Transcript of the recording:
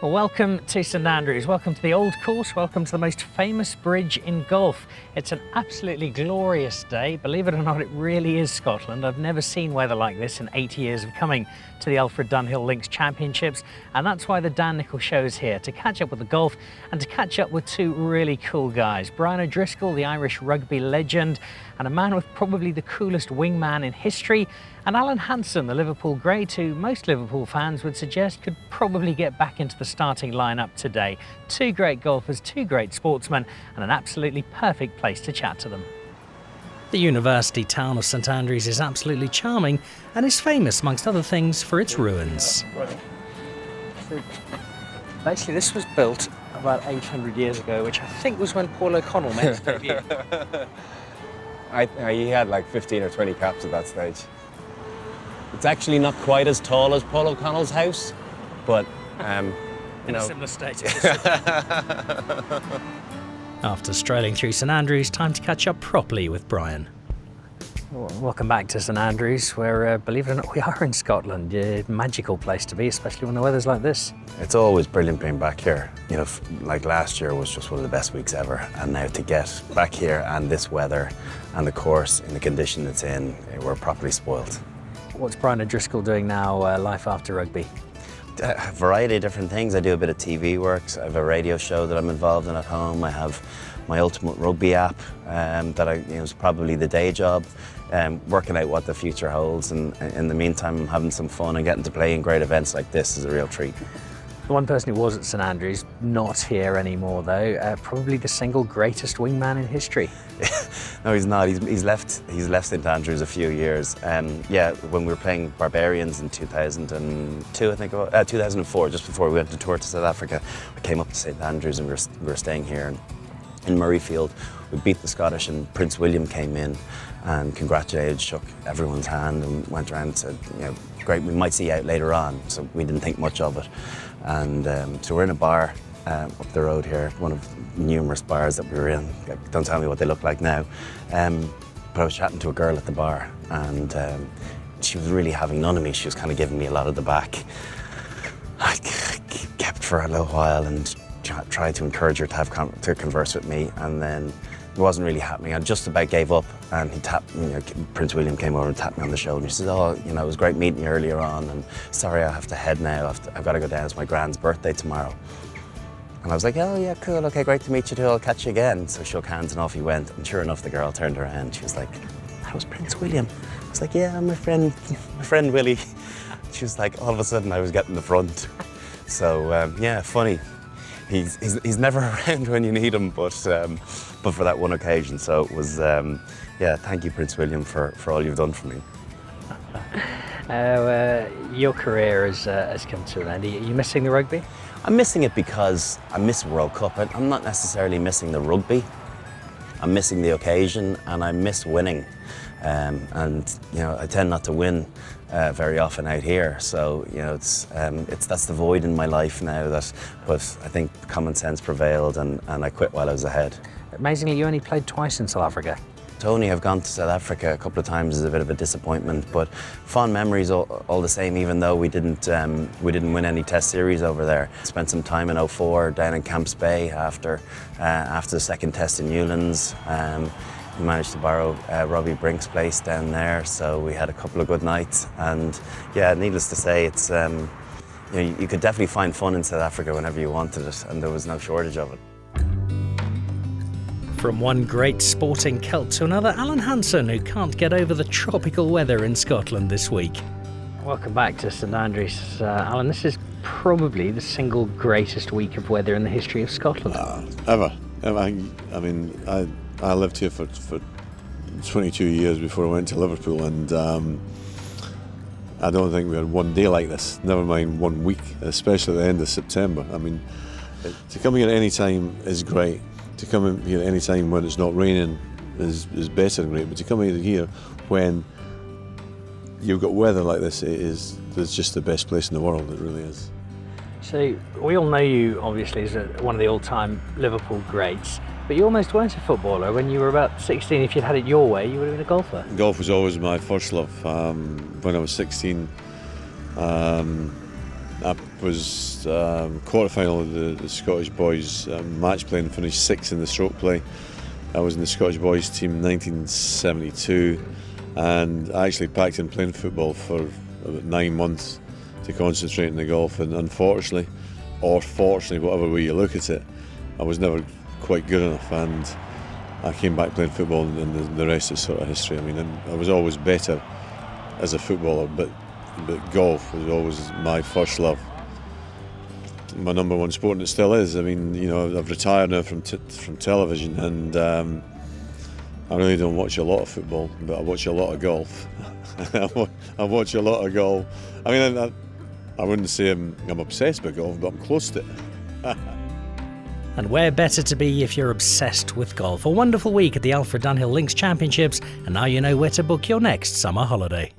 Well, welcome to St Andrews, welcome to the old course, welcome to the most famous bridge in golf. It's an absolutely glorious day. Believe it or not, it really is Scotland. I've never seen weather like this in 80 years of coming to the Alfred Dunhill Links Championships, and that's why the Dan Nicholl show is here, to catch up with the golf and to catch up with two really cool guys. Brian O'Driscoll, the Irish rugby legend, and a man with probably the coolest wingman in history, and Alan Hansen, the Liverpool great, who most Liverpool fans would suggest could probably get back into the starting lineup today. Two great golfers, two great sportsmen, and an absolutely perfect place to chat to them. The university town of St Andrews is absolutely charming and is famous, amongst other things, for its ruins. Basically, this was built about 800 years ago, which I think was when Paul O'Connell made his debut. He had like 15 or 20 caps at that stage. It's actually not quite as tall as Paul O'Connell's house, but in a similar state. After strolling through St Andrews, time to catch up properly with Brian. Well, welcome back to St Andrews, where, believe it or not, we are in Scotland. A magical place to be, especially when the weather's like this. It's always brilliant being back here. You know, like last year was just one of the best weeks ever, and now to get back here and this weather and the course in the condition it's in, we're properly spoiled. What's Brian O'Driscoll doing now, life after rugby? A variety of different things. I do a bit of TV work. I have a radio show that I'm involved in at home. I have my Ultimate Rugby app that is probably the day job, working out what the future holds. And in the meantime, I'm having some fun and getting to play in great events like this is a real treat. The one person who was at St Andrews, not here anymore though, probably the single greatest wingman in history. No, he's not. He's left St Andrews a few years. Yeah, when we were playing Barbarians in 2002, I think, 2004, just before we went to tour to South Africa, we came up to St Andrews and we were staying here in Murrayfield. We beat the Scottish and Prince William came in and congratulated, shook everyone's hand and went around and said, you know, great, we might see you out later on. So we didn't think much of it. And so we're in a bar up the road here, one of numerous bars that we were in. Don't tell me what they look like now. But I was chatting to a girl at the bar and she was really having none of me. She was kind of giving me a lot of the back. I kept for a little while and tried to encourage her to converse with me, and then it wasn't really happening. I just about gave up, and he tapped me, Prince William came over and tapped me on the shoulder and he said, oh, you know, it was great meeting you earlier on, and sorry I have to head now, I've got to go down, it's my grand's birthday tomorrow. And I was like, oh yeah, cool, okay, great to meet you too, I'll catch you again. So shook hands and off he went, and sure enough the girl turned around, she was like, that was Prince William. I was like, yeah, my friend Willie. She was like, all of a sudden I was getting the front. So yeah, funny. He's never around when you need him, but for that one occasion. So it was, yeah, thank you, Prince William, for all you've done for me. Your career has come to an end. Are you missing the rugby? I'm missing it because I miss World Cup. I'm not necessarily missing the rugby. I'm missing the occasion, and I miss winning. And you know, I tend not to win very often out here, so you know, that's the void in my life now. But I think common sense prevailed, and I quit while I was ahead. Amazingly, you only played twice in South Africa. Tony, I've gone to South Africa a couple of times, is a bit of a disappointment, but fond memories all the same. Even though we didn't win any Test series over there. Spent some time in '04 down in Camps Bay after the second Test in Newlands. We managed to borrow Robbie Brink's place down there, so we had a couple of good nights. And yeah, needless to say, it's you know, you could definitely find fun in South Africa whenever you wanted it, and there was no shortage of it. From one great sporting cult to another, Alan Hansen, who can't get over the tropical weather in Scotland this week. Welcome back to St Andrews. Alan, this is probably the single greatest week of weather in the history of Scotland. Ever. I mean, I lived here for 22 years before I went to Liverpool, and I don't think we had one day like this, never mind 1 week, especially at the end of September. I mean, to come here at any time is great. To come in here at any time when it's not raining is better than great, but to come in here when you've got weather like this, it's just the best place in the world, it really is. So, we all know you, obviously, as one of the all-time Liverpool greats, but you almost weren't a footballer. When you were about 16, if you'd had it your way, you would have been a golfer. Golf was always my first love. When I was 16, I was quarter-final of the Scottish boys match play and finished 6th in the stroke play. I was in the Scottish boys team in 1972, and I actually packed in playing football for about 9 months to concentrate on the golf, and unfortunately, or fortunately, whatever way you look at it, I was never quite good enough, and I came back playing football, and the rest is sort of history. I mean, I was always better as a footballer, but golf was always my first love. My number one sport, and it still is. I mean, you know, I've retired now from television, and I really don't watch a lot of football, but I watch a lot of golf. I watch a lot of golf. I mean, I wouldn't say I'm obsessed with golf, but I'm close to it. And where better to be if you're obsessed with golf? A wonderful week at the Alfred Dunhill Links Championships, and now you know where to book your next summer holiday.